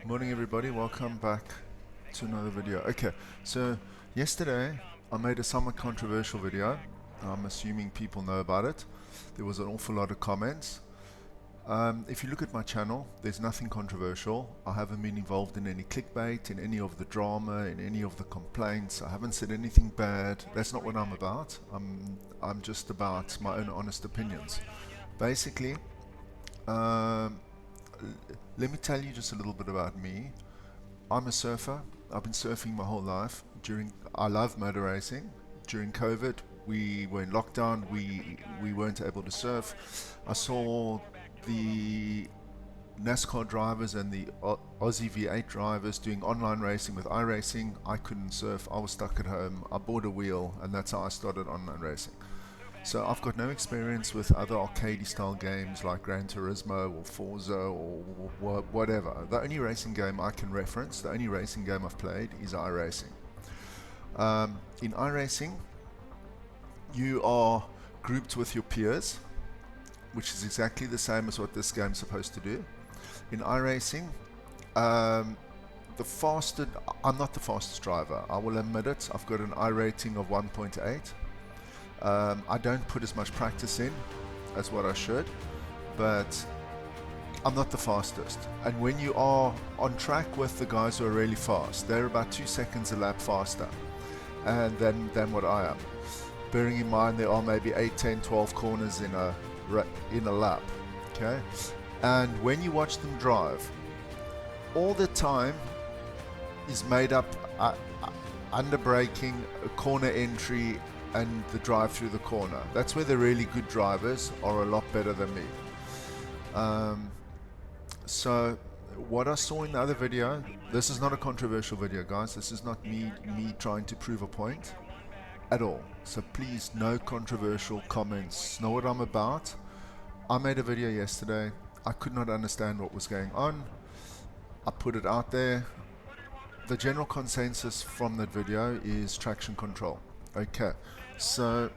Morning everybody, welcome back to another video. Okay, so yesterday I made a somewhat controversial video. I'm assuming people know about it. There was an awful lot of comments. If you look at my channel, there's nothing controversial. I haven't been involved in any clickbait, in any of the drama, in any of the complaints. I haven't said anything bad. That's not what I'm about. I'm just about my own honest opinions. Basically, let me tell you just a little bit about me. I'm a surfer. I've been surfing my whole life. I love motor racing. During COVID, we were in lockdown. We weren't able to surf. I saw the NASCAR drivers and the Aussie V8 drivers doing online racing with iRacing. I couldn't surf. I was stuck at home. I bought a wheel, and that's how I started online racing. So I've got no experience with other arcade style games like Gran Turismo or Forza or whatever. The only racing game I can reference, the only racing game I've played is iRacing. In iRacing, you are grouped with your peers, which is exactly the same as what this game is supposed to do. In iRacing, I'm not the fastest driver. I will admit it. I've got an I rating of 1.8. I don't put as much practice in as what I should, but I'm not the fastest. And when you are on track with the guys who are really fast, they're about 2 seconds a lap faster than what I am. Bearing in mind there are maybe 8, 10, 12 corners in a lap. Okay, and when you watch them drive, all the time is made up under braking, a corner entry, and the drive through the corner. That's where the really good drivers are a lot better than me. So what I saw in the other video, this is not a controversial video, guys. This is not me trying to prove a point at all. So please, no controversial comments. Know what I'm about. I made a video yesterday. I could not understand what was going on. I put it out there. The general consensus from that video is traction control. Okay, so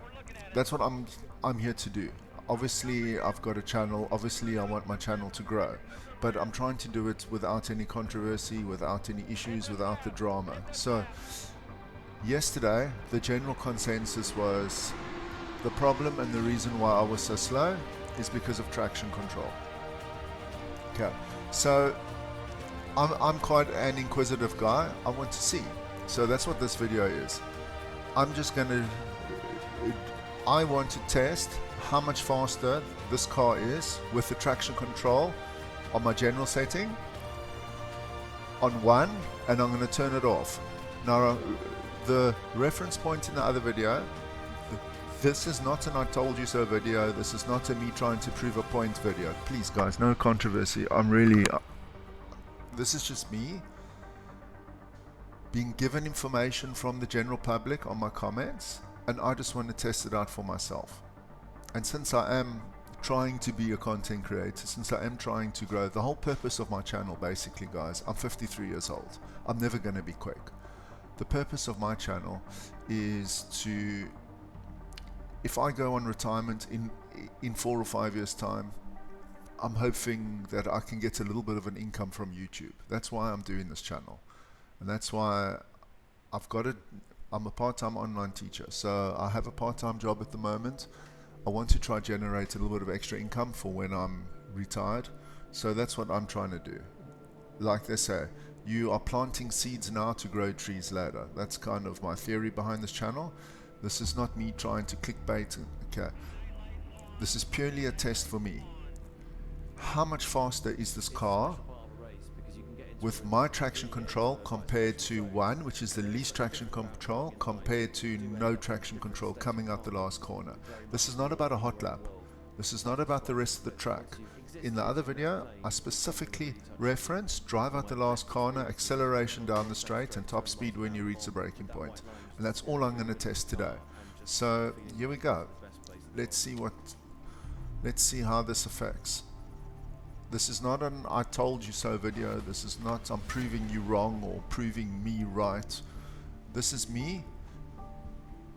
that's what I'm here to do. Obviously I've got a channel, obviously I want my channel to grow, but I'm trying to do it without any controversy, without any issues, without the drama. So yesterday the general consensus was the problem and the reason why I was so slow is because of traction control. Okay, so I'm quite an inquisitive guy. I want to see. So that's what this video is. I want to test how much faster this car is with the traction control on my general setting on 1, and I'm going to turn it off. Now the reference point in the other video, this is not an I told you so video. This is not a me trying to prove a point video. Please guys, no controversy. This is just me being given information from the general public on my comments, and I just want to test it out for myself. And since I am trying to be a content creator, since I am trying to grow, the whole purpose of my channel basically, guys, I'm 53 years old. I'm never going to be quick. The purpose of my channel is to, if I go on retirement in 4 or 5 years time, I'm hoping that I can get a little bit of an income from YouTube. That's why I'm doing this channel. And that's why I'm a part-time online teacher. So I have a part-time job at the moment. I want to try generate a little bit of extra income for when I'm retired. So that's what I'm trying to do. Like they say, you are planting seeds now to grow trees later. That's kind of my theory behind this channel. This is not me trying to clickbait. Okay. This is purely a test for me. How much faster is this car with my traction control compared to 1, which is the least traction control, compared to no traction control coming out the last corner. This is not about a hot lap. This is not about the rest of the track. In the other video, I specifically referenced drive out the last corner, acceleration down the straight, and top speed when you reach the braking point. And that's all I'm going to test today. So here we go. Let's see how this affects. This is not an I told you so video. This is not I'm proving you wrong or proving me right. This is me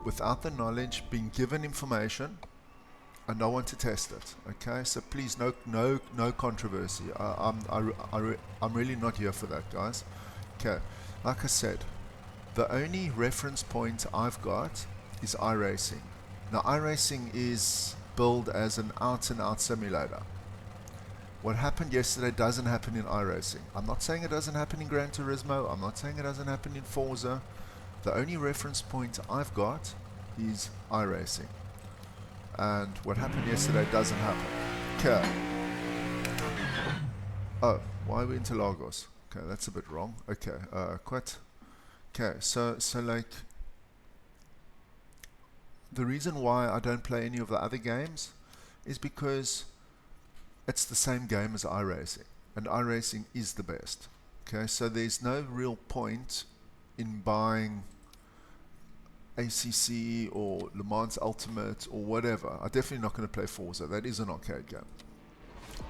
without the knowledge being given information and I want to test it. Okay, so please, no controversy. I'm really not here for that, guys. Okay, like I said, the only reference point I've got is iRacing. Now, iRacing is billed as an out-and-out simulator. What happened yesterday doesn't happen in iRacing. I'm not saying it doesn't happen in Gran Turismo. I'm not saying it doesn't happen in Forza. The only reference point I've got is iRacing. And what happened yesterday doesn't happen. Okay. Oh, why are we into Lagos? Okay, that's a bit wrong. Okay, quite. Okay, so like, the reason why I don't play any of the other games is because it's the same game as iRacing, and iRacing is the best. Okay, so there's no real point in buying ACC or Le Mans Ultimate or whatever. I'm definitely not going to play Forza. That is an arcade game.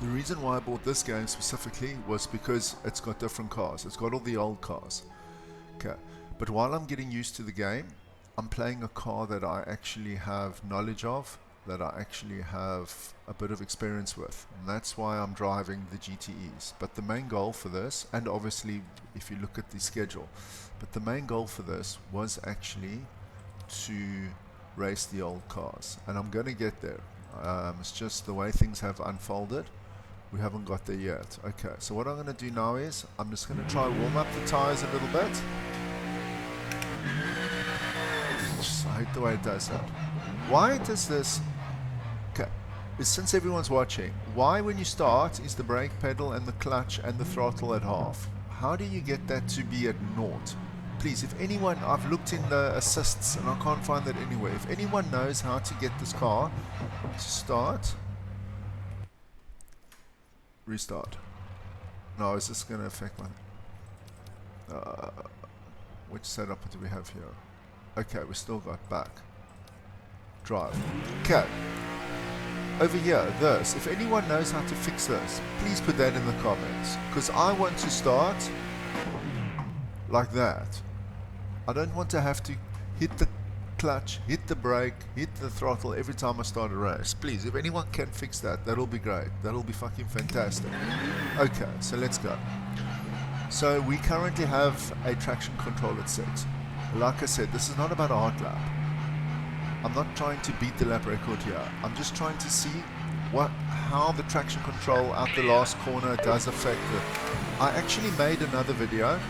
The reason why I bought this game specifically was because it's got different cars. It's got all the old cars. Okay, but while I'm getting used to the game, I'm playing a car that I actually have knowledge of, that I actually have a bit of experience with, and that's why I'm driving the GTEs. But the main goal for this, and obviously if you look at the schedule, but the main goal for this was actually to race the old cars, and I'm going to get there. It's just the way things have unfolded, we haven't got there yet. Okay, so what I'm going to do now is I'm just going to try warm up the tires a little bit. I hate the way it does that. Why does this? Okay, since everyone's watching, why when you start is the brake pedal and the clutch and the throttle at half? How do you get that to be at naught? Please, if anyone, I've looked in the assists and I can't find that anywhere. If anyone knows how to get this car to start, restart. No, is this going to affect my? Which setup do we have here? Okay, we still got back. Drive. Okay. Over here, this. If anyone knows how to fix this, please put that in the comments. Because I want to start like that. I don't want to have to hit the clutch, hit the brake, hit the throttle every time I start a race. Please, if anyone can fix that, that'll be great. That'll be fucking fantastic. Okay, so let's go. So we currently have a traction control at 6. Like I said, this is not about a hot lap. I'm not trying to beat the lap record here. I'm just trying to see how the traction control out the last corner does affect it. I actually made another video.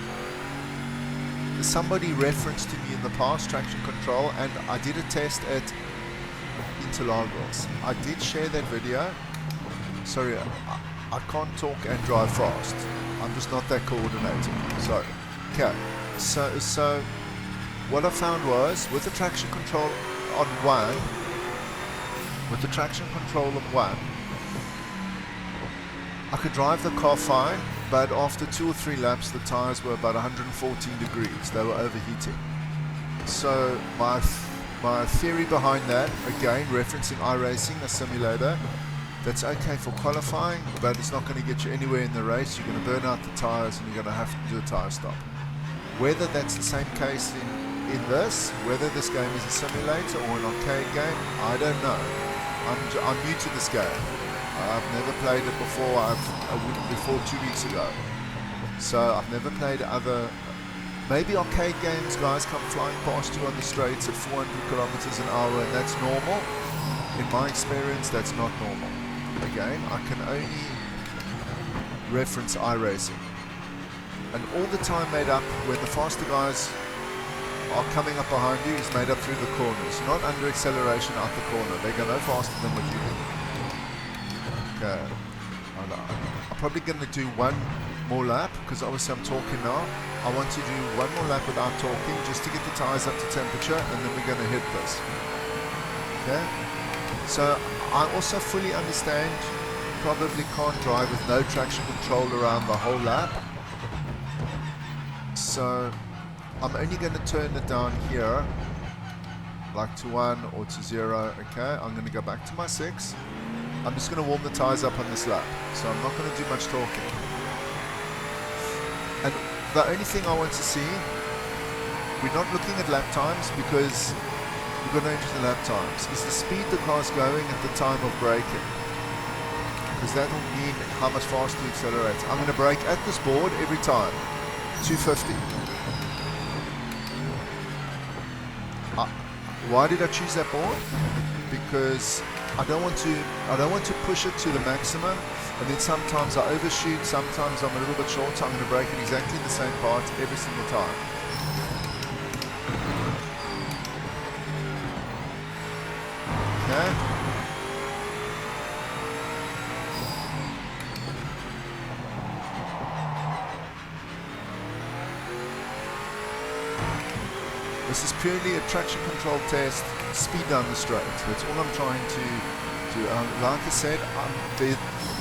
Somebody referenced to me in the past traction control, and I did a test at Interlagos. I did share that video. Sorry, I can't talk and drive fast. I'm just not that coordinated. So, okay. So what I found was with the traction control on 1, I could drive the car fine, but after 2 or 3 laps the tires were about 114 degrees. They were overheating. So my theory behind that, again referencing iRacing, a simulator, that's okay for qualifying, but it's not going to get you anywhere in the race. You're going to burn out the tires and you're going to have to do a tire stop. Whether that's the same case in this, whether this game is a simulator or an arcade game, I don't know. I'm new to this game. I've never played it before. Before 2 weeks ago. So I've never played other. Maybe arcade games, guys come flying past you on the straights at 400 kilometers an hour, and that's normal. In my experience, that's not normal. Again, I can only reference iRacing. And all the time made up when the faster guys are coming up behind you is made up through the corners, not under acceleration out the corner. They go no faster than what you do. Okay. I'm probably going to do one more lap because obviously I'm talking now. I want to do one more lap without talking just to get the tires up to temperature, and then we're going to hit this. Okay. So I also fully understand you probably can't drive with no traction control around the whole lap. So I'm only going to turn it down here, like to 1 or to 0. Okay, I'm going to go back to my 6. I'm just going to warm the tires up on this lap, so I'm not going to do much talking. And the only thing I want to see, we're not looking at lap times because we're going to enter the lap times, is the speed the car's going at the time of braking. Because that will mean how much faster you accelerate. I'm going to brake at this board every time. 250. Why did I choose that board? Because I don't want to push it to the maximum, and then sometimes I overshoot, sometimes I'm a little bit shorter. I'm going to brake it exactly in the same part every single time. Okay. This is purely a traction control test, speed down the straight. That's all I'm trying to do. Like I said,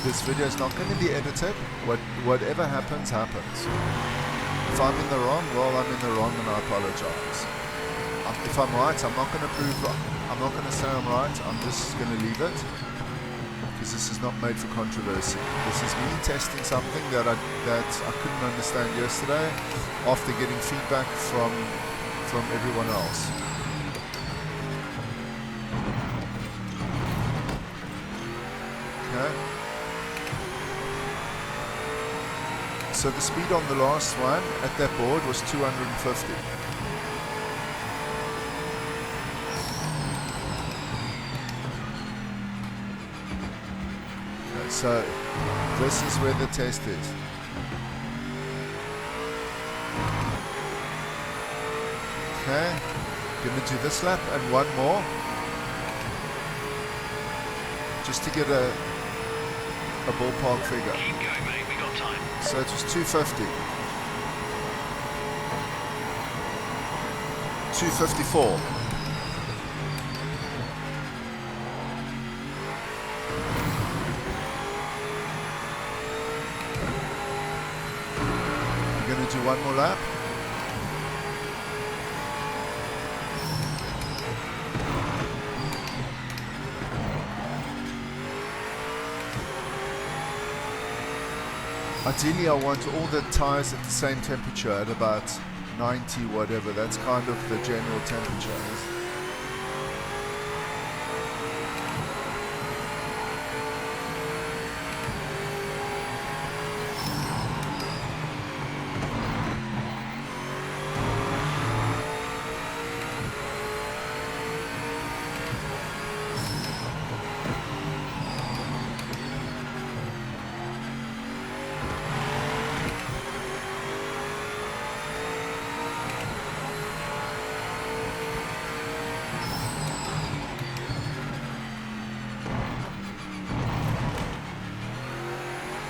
this video is not going to be edited. Whatever happens, happens. If I'm in the wrong, well, I'm in the wrong, and I apologize. If I'm right, I'm not going to prove wrong. I'm not going to say I'm right. I'm just going to leave it, because this is not made for controversy. This is me testing something that I couldn't understand yesterday after getting feedback from everyone else. Okay. So the speed on the last one at that board was 250. Okay, so this is where the test is. Okay, going to do this lap and one more, just to get a ballpark figure. Keep going, mate. We got time. So it was 250, 254. We're going to do one more lap. Ideally, I want all the tires at the same temperature at about 90 whatever. That's kind of the general temperature.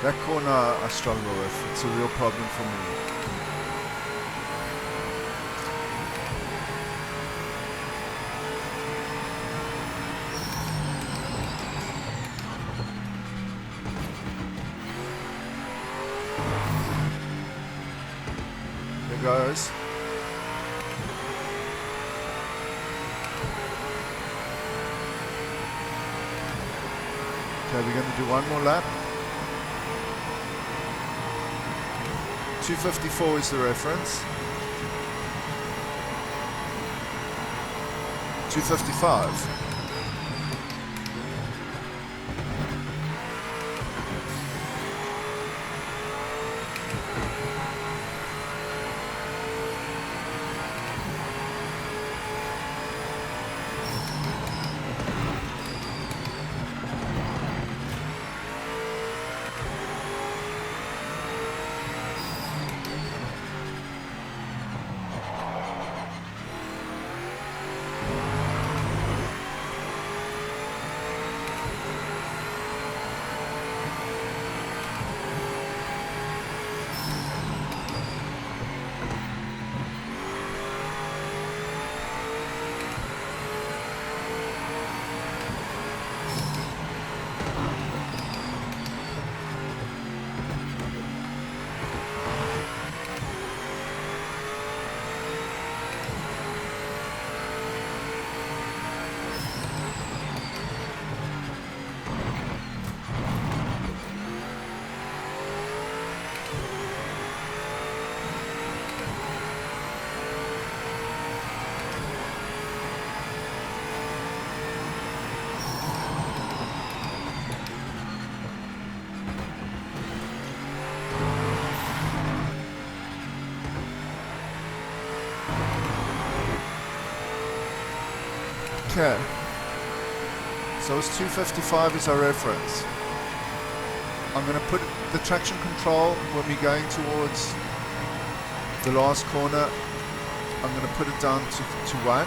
That corner I struggle with. It's a real problem for me. There goes. Okay, we're going to do one more lap. 254 is the reference. 255. Okay. So it's 255 is our reference. I'm going to put the traction control when we're going towards the last corner. I'm going to put it down to 1.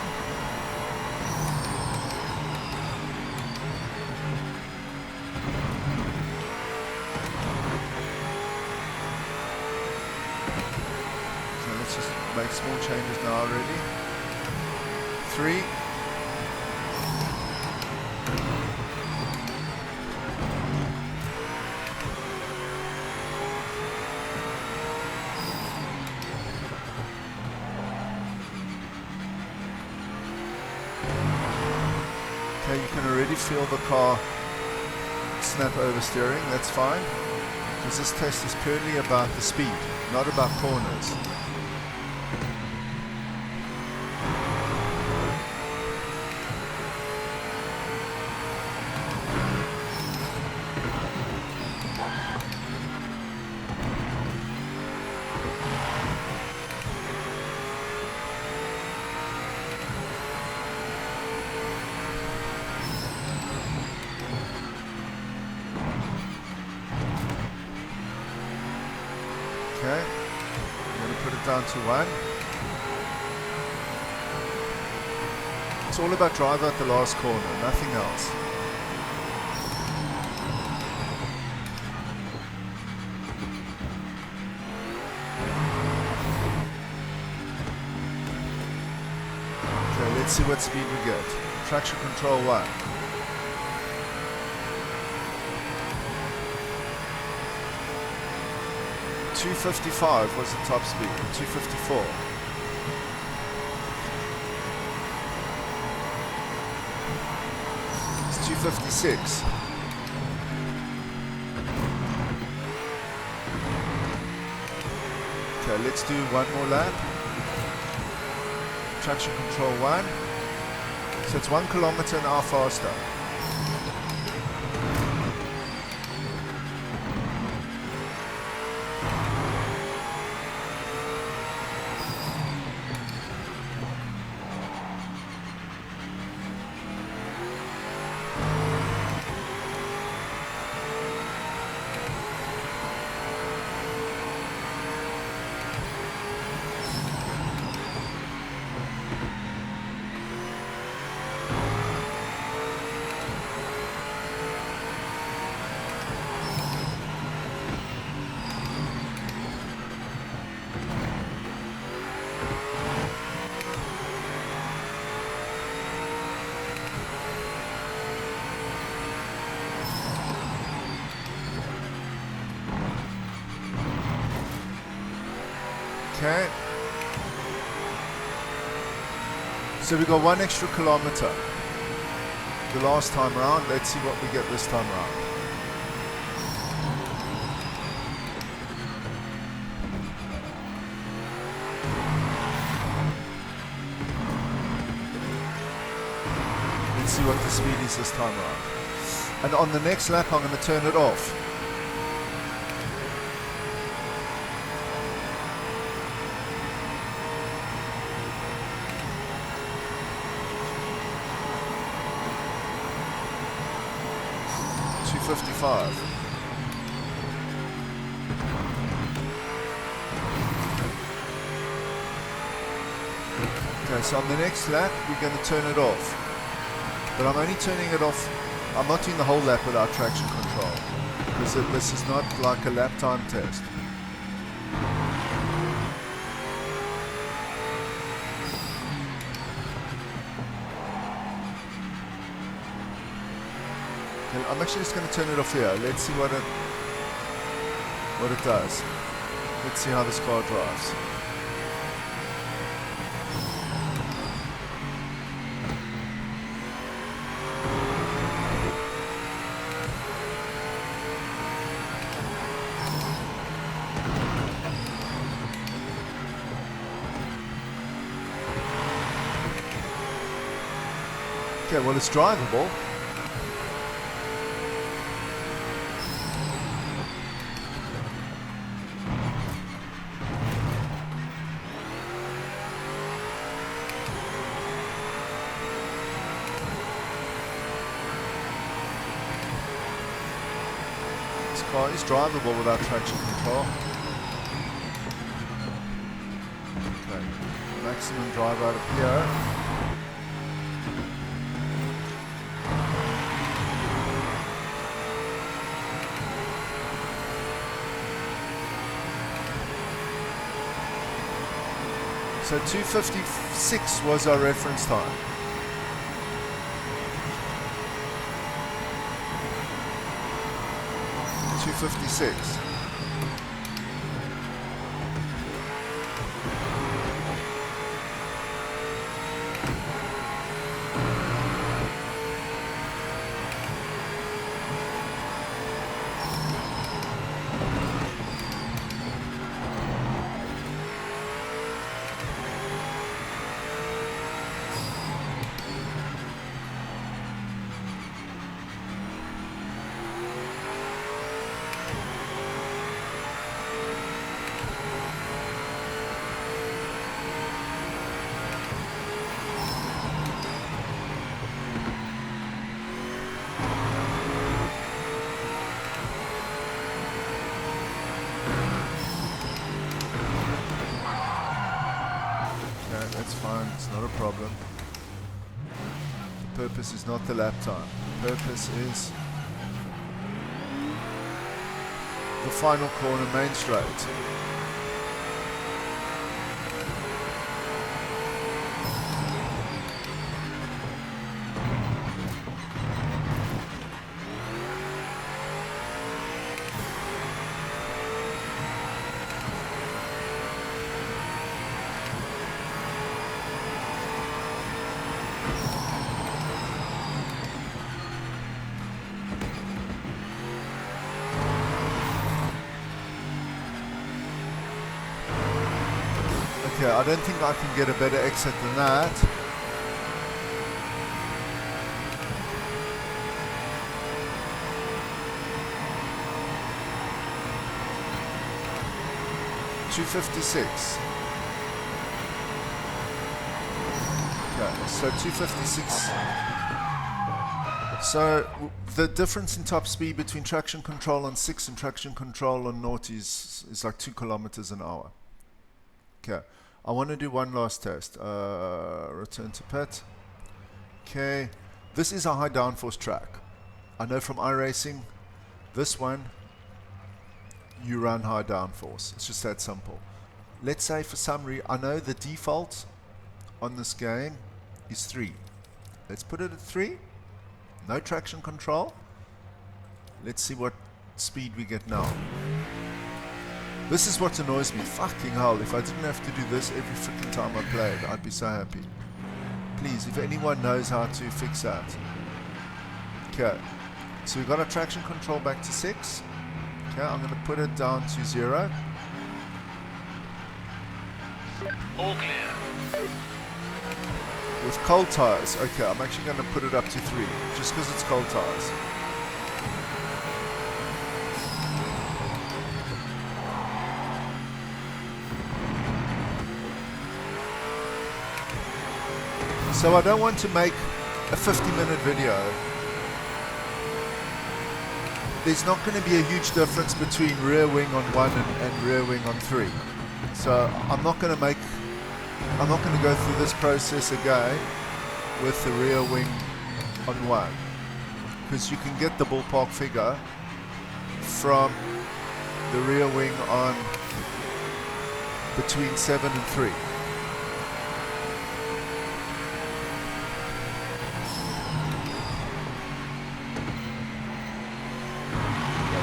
So let's just make small changes now already. 3. Okay, you can already feel the car snap oversteering. That's fine, because this test is purely about the speed, not about corners. Okay, I'm going to put it down to 1. It's all about drive at the last corner, nothing else. Okay, let's see what speed we get. Traction control 1. 255 was the top speed, 254. It's 256. Okay, let's do one more lap. Traction control 1. So it's 1 kilometer an hour faster. Okay. So we got 1 extra kilometer the last time around. Let's see what we get this time around. Let's see what the speed is this time around. And on the next lap I'm going to turn it off. Okay, so on the next lap we're going to turn it off, but I'm only turning it off. I'm not doing the whole lap without traction control, because this is not like a lap time test. Okay, I'm actually just going to turn it off here. Let's see what it does. Let's see how this car drives. Okay, well, it's drivable. car is drivable without traction control. Okay, maximum drive out of here. So 2:56 was our reference time. .256. That's fine, it's not a problem. The purpose is not the lap time. The purpose is the final corner, main straight. Okay, I don't think I can get a better exit than that. .256. Okay, so 256. So the difference in top speed between traction control on 6 and traction control on 0 is like 2 kilometers an hour. Okay, I want to do one last test. Return to pit. Okay, this is a high downforce track. I know from iRacing, this one, you run high downforce. It's just that simple. Let's say for some reason, I know the default on this game is 3. Let's put it at 3. No traction control. Let's see what speed we get now. This is what annoys me. Fucking hell, if I didn't have to do this every freaking time I played, I'd be so happy. Please, if anyone knows how to fix that. Okay, so we've got our traction control back to 6. Okay, I'm going to put it down to 0. All clear. With cold tires, okay, I'm actually going to put it up to 3, just because it's cold tires. So I don't want to make a 50-minute video. There's not going to be a huge difference between rear wing on 1 and rear wing on 3. So I'm not going to go through this process again with the rear wing on 1, because you can get the ballpark figure from the rear wing on between 7 and 3.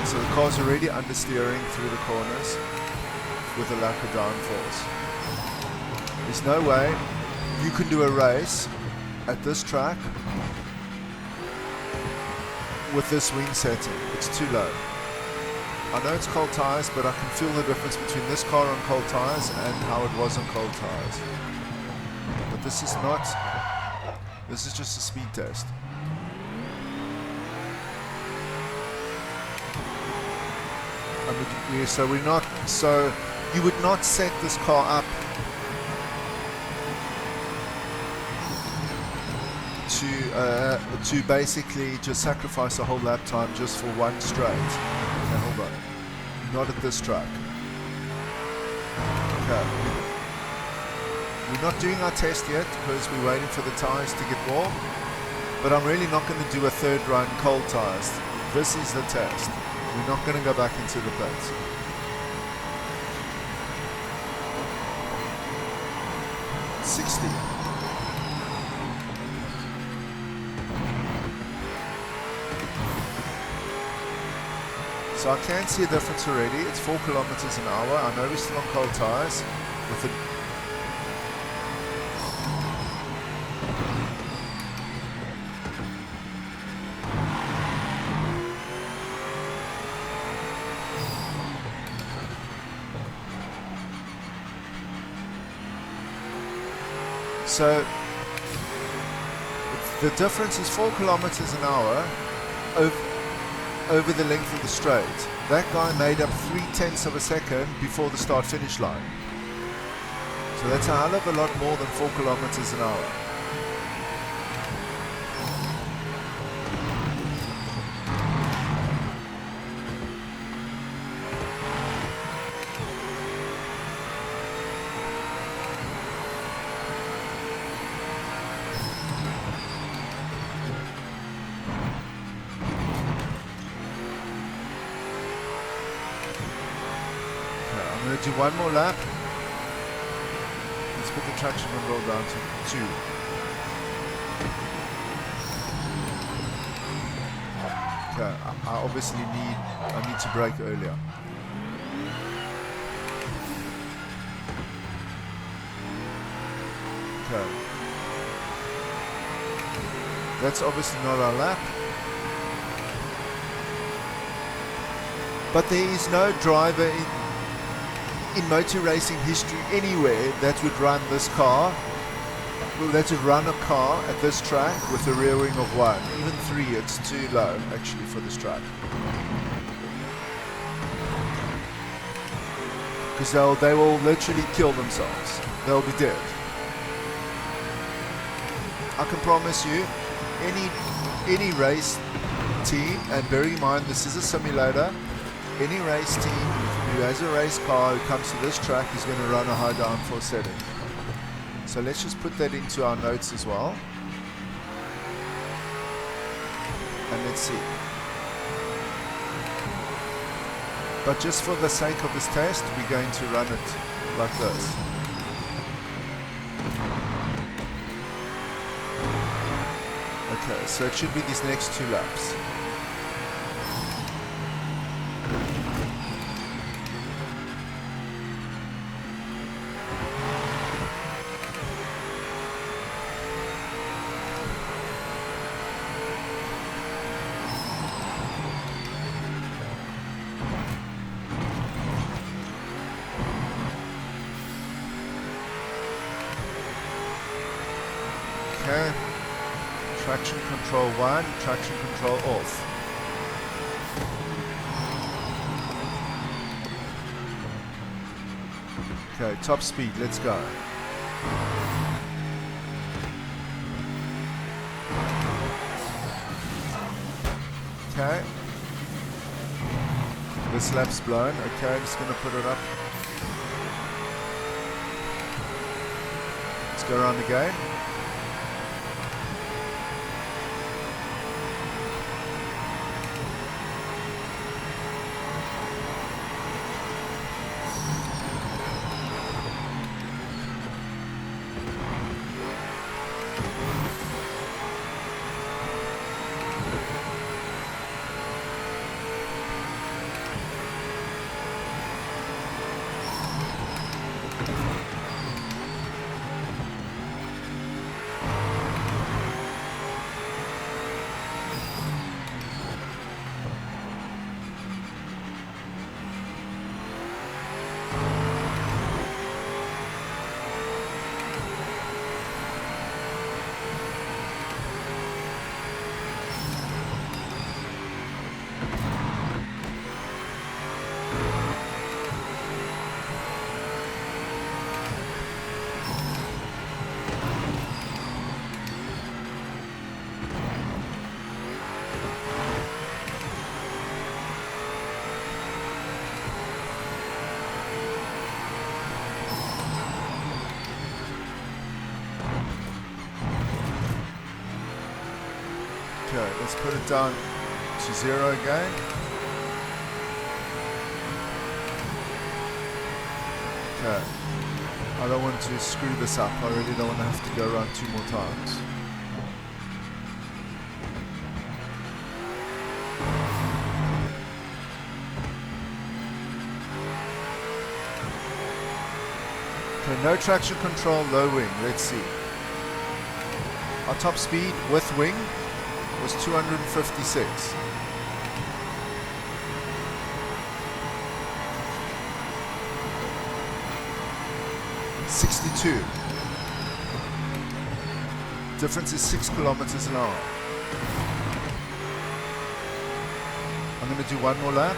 So the car's already understeering through the corners with a lack of downforce. There's no way you can do a race at this track with this wing setting. It's too low. I know it's cold tires, but I can feel the difference between this car on cold tires and how it was on cold tires. But this is not, this is just a speed test. So we're not, so you would not set this car up to basically just sacrifice a whole lap time just for one straight. Okay, hold Not at this track. Okay. We're not doing our test yet because we're waiting for the tires to get warm. But I'm really not going to do a third run cold tires. This is the test. We're not going to go back into the pits. So I can see a difference already. It's 4 kilometers an hour. I know we're still on cold tires with the So the difference is 4 kilometers an hour over the length of the straight. That guy made up 0.3 of a second before the start-finish line. So that's a hell of a lot more than 4 kilometers an hour. I'm going to do one more lap. Let's put the traction control down to 2. Okay, I obviously need to brake earlier. Okay. That's obviously not our lap. But there is no driver in motor racing history anywhere that would run this car, that would run a car at this track with a rear wing of 1. Even 3, it's too low actually for this track. Because they will literally kill themselves. They'll be dead. I can promise you, any race team, and bearing in mind this is a simulator, any race team who has a race car who comes to this track is going to run a high downforce setting. So let's just put that into our notes as well. And let's see. But just for the sake of this test, we're going to run it like this. Okay, so it should be these next 2 laps. Okay, traction control 1, traction control off. Okay, top speed, let's go. Okay. This lap's blown. Okay, I'm just going to put it up. Let's go around again. let's put it down to 0 again. Okay. I don't want to screw this up. I really don't want to have to go around 2 more times. Okay, no traction control, low wing. Let's see. Our top speed with wing was 256. Difference is 6 kilometers an hour. I'm going to do one more lap.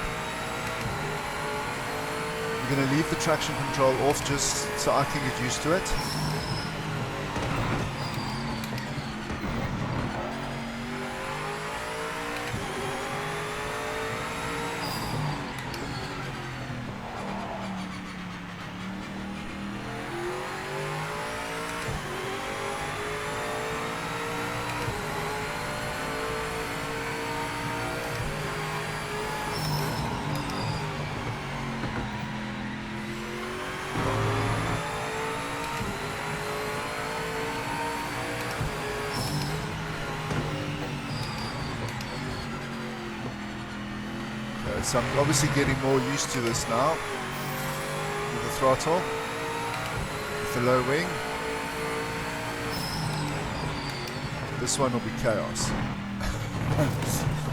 I'm going to leave the traction control off just so I can get used to it. So I'm obviously getting more used to this now with the throttle, with the low wing. This one will be chaos.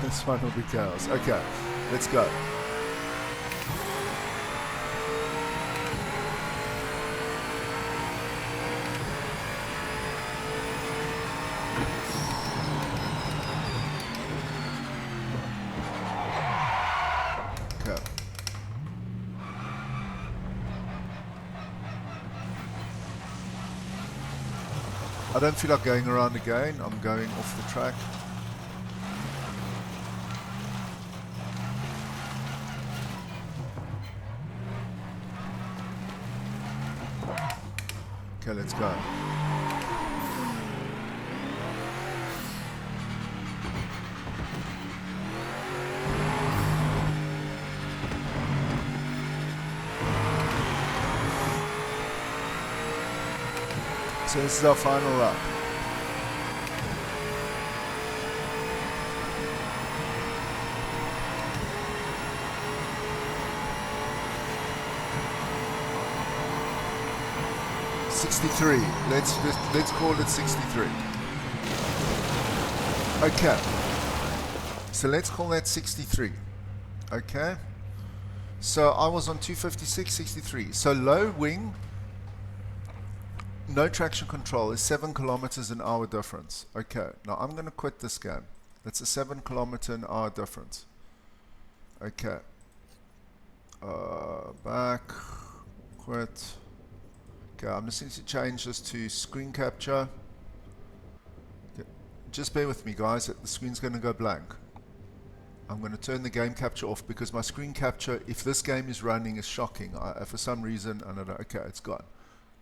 This one will be chaos. Okay, let's go. I don't feel like going around again. I'm going off the track. Okay, let's go. So this is our final lap. Let's call it 63. Okay. So let's call that 63. Okay. So I was on 256, 63. So low wing, no traction control is 7 kilometers an hour difference. Okay, now I'm going to quit this game. That's a 7 kilometer an hour difference. Okay. Back, quit. Okay, I'm just going to change this to screen capture. Okay. Just bear with me, guys. The screen's going to go blank. I'm going to turn the game capture off because my screen capture, if this game is running, is shocking. For some reason, I don't know. Okay, it's gone.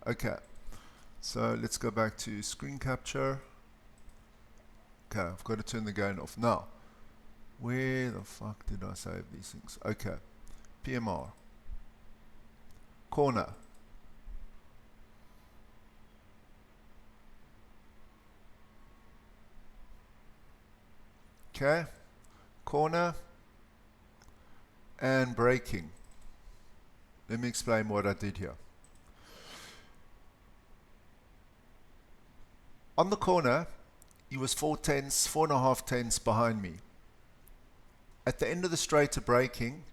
Okay. So let's go back to screen capture. Okay, I've got to turn the game off. Now, where the fuck did I save these things? Okay, PMR. Corner. Okay, corner and braking. Let me explain what I did here. On the corner, he was 4.5 tenths behind me. At the end of the straight to braking,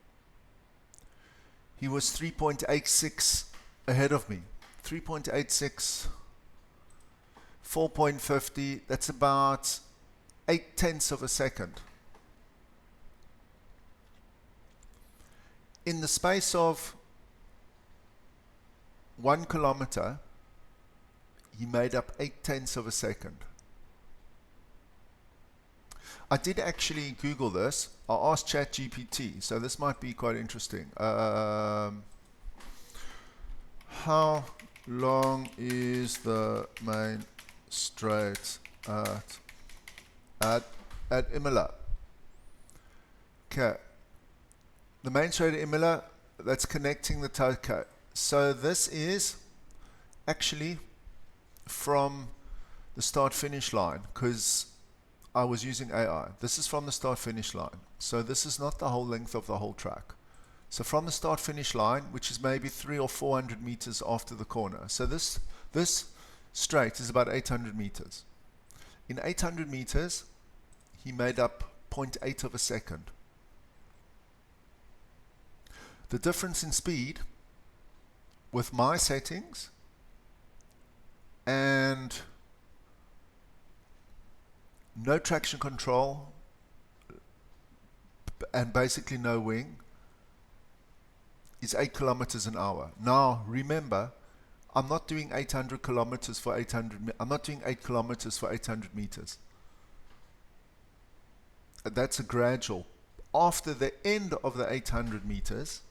he was 3.86 ahead of me. 3.86, 4.50, that's about 8 tenths of a second. In the space of 1 kilometer, he made up 8 tenths of a second. I did actually Google this. I asked ChatGPT, so this might be quite interesting. How long is the main straight at at Imola. Okay. The main straight at Imola, that's connecting the toe. Okay. So this is actually from the start-finish line, because I was using AI. This is from the start-finish line. So this is not the whole length of the whole track. So from the start-finish line, which is maybe 300 or 400 meters after the corner. So this straight is about 800 meters. In 800 meters, he made up 0.8 of a second. The difference in speed with my settings and no traction control and basically no wing is 8 kilometers an hour. Now remember, I'm not doing 800 kilometers for 800. I'm not doing 8 kilometers for 800 meters. That's a gradual. After the end of the 800 meters,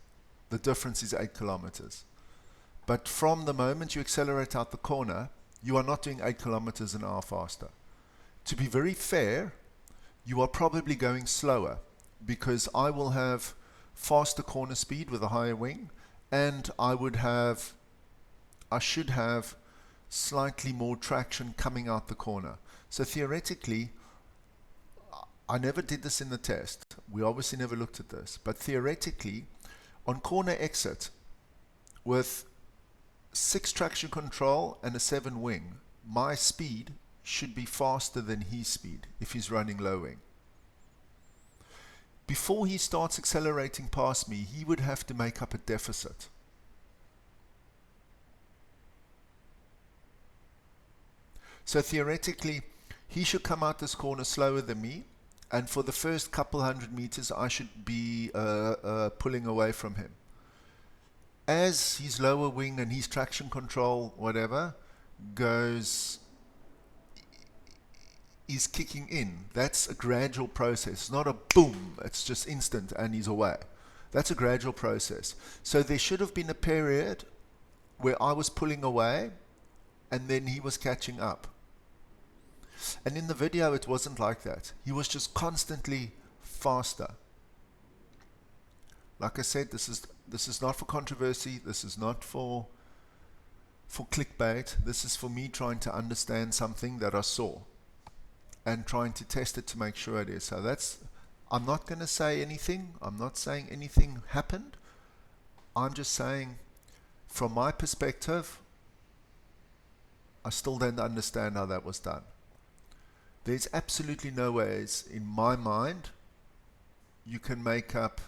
the difference is 8 kilometers. But from the moment you accelerate out the corner, you are not doing 8 kilometers an hour faster. To be very fair, you are probably going slower, because I will have faster corner speed with a higher wing, and I should have slightly more traction coming out the corner. So theoretically, I never did this in the test. We obviously never looked at this, but theoretically, on corner exit, with 6 traction control and a 7 wing, my speed should be faster than his speed if he's running low wing. Before he starts accelerating past me, he would have to make up a deficit. So theoretically, he should come out this corner slower than me, and for the first couple hundred meters, I should be pulling away from him. As his lower wing and his traction control, whatever, is kicking in, that's a gradual process. It's not a boom, it's just instant and he's away. That's a gradual process. So there should have been a period where I was pulling away and then he was catching up. And in the video it wasn't like that. He was just constantly faster. Like I said, this is not for controversy, this is not for clickbait. This is for me trying to understand something that I saw and trying to test it to make sure it is. So I'm not going to say anything. I'm not saying anything happened. I'm just saying, from my perspective, I still don't understand how that was done. There's absolutely no ways in my mind you can make up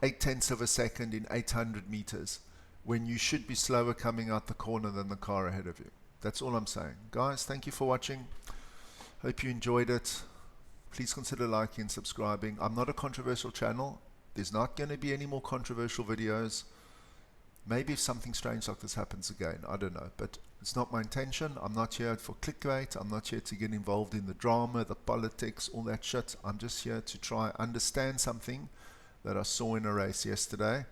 0.8 of a second in 800 meters when you should be slower coming out the corner than the car ahead of you. That's all I'm saying. Guys, thank you for watching. Hope you enjoyed it. Please consider liking and subscribing. I'm not a controversial channel. There's not going to be any more controversial videos. Maybe if something strange like this happens again, I don't know. But it's not my intention. I'm not here for clickbait. I'm not here to get involved in the drama, the politics, all that shit. I'm just here to try understand something that I saw in a race yesterday.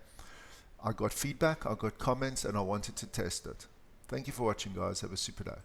I got feedback, I got comments, and I wanted to test it. Thank you for watching, guys. Have a super day.